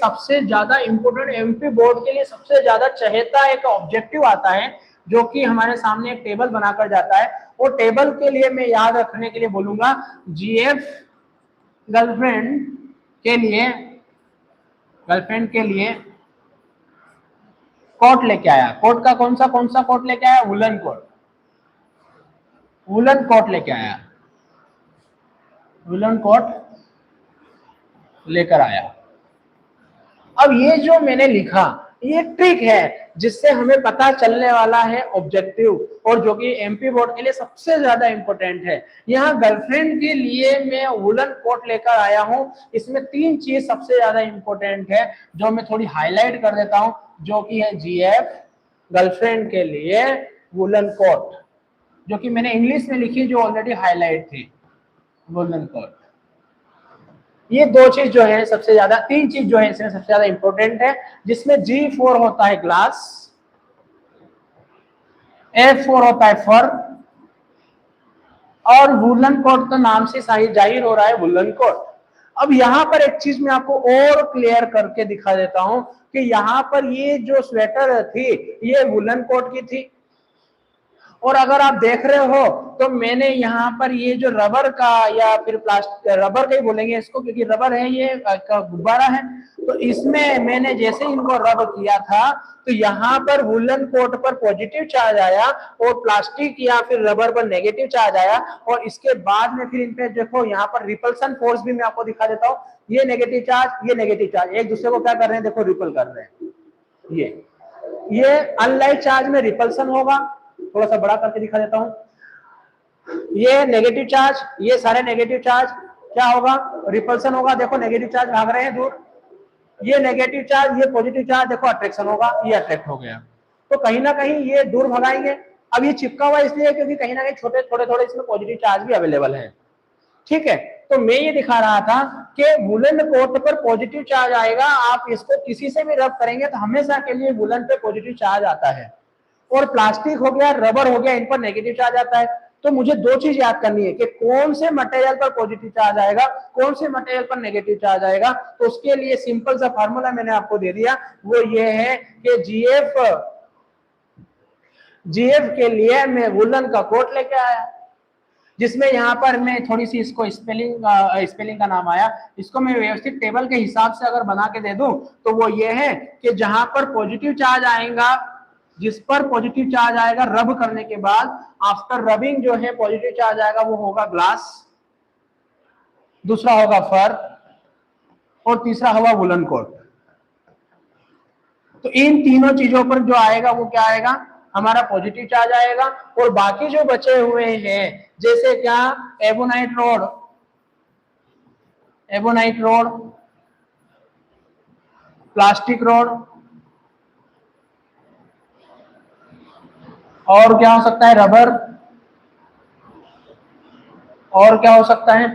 सबसे ज्यादा important MP board के लिए सबसे ज्यादा चहेता एक ऑब्जेक्टिव आता है जो कि हमारे सामने एक टेबल बनाकर जाता है। वो टेबल के लिए मैं याद रखने के लिए बोलूंगा जीएफ गर्लफ्रेंड के लिए कोट लेके आया। कोट का कौन सा कोट लेके आया? वुलन कोट लेके आया, वुलन कोट लेकर आया। अब ये जो मैंने लिखा ये ट्रिक है जिससे हमें पता चलने वाला है ऑब्जेक्टिव, और जो कि एमपी बोर्ड के लिए सबसे ज्यादा इंपॉर्टेंट है। यहाँ गर्लफ्रेंड के लिए मैं वुलन कोट लेकर आया हूं। इसमें 3 चीज सबसे ज्यादा इंपॉर्टेंट है जो मैं थोड़ी हाईलाइट कर देता हूं, जो कि है जीएफ गर्लफ्रेंड के लिए वुलन कोट, जो कि मैंने इंग्लिश में लिखी जो ऑलरेडी हाईलाइट थी, वुलन कोट। ये 2 चीज जो है सबसे ज्यादा, 3 चीज जो है इसमें सबसे ज्यादा इंपॉर्टेंट है, जिसमें G4 होता है ग्लास, F4 होता है फर, और वुलन कोट तो नाम से जाहिर हो रहा है वुलन कोट। अब यहाँ पर एक चीज मैं आपको और क्लियर करके दिखा देता हूं कि यहाँ पर ये जो स्वेटर थी ये वुलन कोट की थी, और अगर आप देख रहे हो तो मैंने यहाँ पर ये जो रबर का या फिर प्लास्टिक, रबर का ही बोलेंगे इसको क्योंकि रबर है, ये गुब्बारा है, तो इसमें मैंने जैसे इनको रब किया था तो यहाँ पर वुलन कोट पर पॉजिटिव चार्ज आया और प्लास्टिक या फिर रबर पर नेगेटिव चार्ज आया। और इसके बाद में फिर इन पे देखो यहाँ पर रिपल्सन फोर्स भी मैं आपको दिखा देता हूँ। ये नेगेटिव चार्ज एक दूसरे को क्या कर रहे हैं, देखो रिपल कर रहे हैं। ये अनलाइक चार्ज में रिपल्सन होगा, थोड़ा सा बड़ा करके दिखा देता हूं। ये नेगेटिव चार्ज, ये सारे नेगेटिव चार्ज क्या होगा, रिपल्सन होगा। देखो नेगेटिव चार्ज भाग रहे हैं दूर, ये नेगेटिव चार्ज, ये पॉजिटिव चार्ज, देखो अट्रैक्शन होगा, ये अट्रैक्ट हो गया। तो कहीं ना कहीं ये दूर भगाएंगे। अब ये चिपका हुआ इसलिए क्योंकि कहीं ना कहीं थोड़े इसमें पॉजिटिव चार्ज भी अवेलेबल है। ठीक है, तो मैं ये दिखा रहा था कि वुलन कोट पर पॉजिटिव चार्ज आएगा, आप इसको किसी से भी रब करेंगे तो हमेशा के लिए वुलन पे पॉजिटिव चार्ज आता है। और प्लास्टिक हो गया, रबर हो गया, इन पर नेगेटिव चार्ज आता है। तो मुझे 2 चीज याद करनी है कि कौन से मटेरियल पर पॉजिटिव चार्ज आएगा, कौन से मटेरियल पर नेगेटिव चार्ज आएगा। तो उसके लिए सिंपल सा फार्मूला मैंने आपको दे दिया, वो ये है कि जीएफ के लिए मैं वुलन का कोट लेके आया, जिसमें यहाँ पर मैं थोड़ी सी इसको स्पेलिंग का नाम आया, इसको मैं व्यवस्थित टेबल के हिसाब से अगर बना के दे दूं तो वो ये है कि जहां पर पॉजिटिव चार्ज आएगा, जिस पर पॉजिटिव चार्ज आएगा रब करने के बाद, आफ्टर रबिंग जो है पॉजिटिव चार्ज आएगा, वो होगा ग्लास, दूसरा होगा फर, और तीसरा होगा वुलन कोट। तो इन तीनों चीजों पर जो आएगा वो क्या आएगा, हमारा पॉजिटिव चार्ज आएगा। और बाकी जो बचे हुए हैं जैसे क्या, एबोनाइट रोड, प्लास्टिक रोड, और क्या हो सकता है, रबर, और क्या हो सकता है,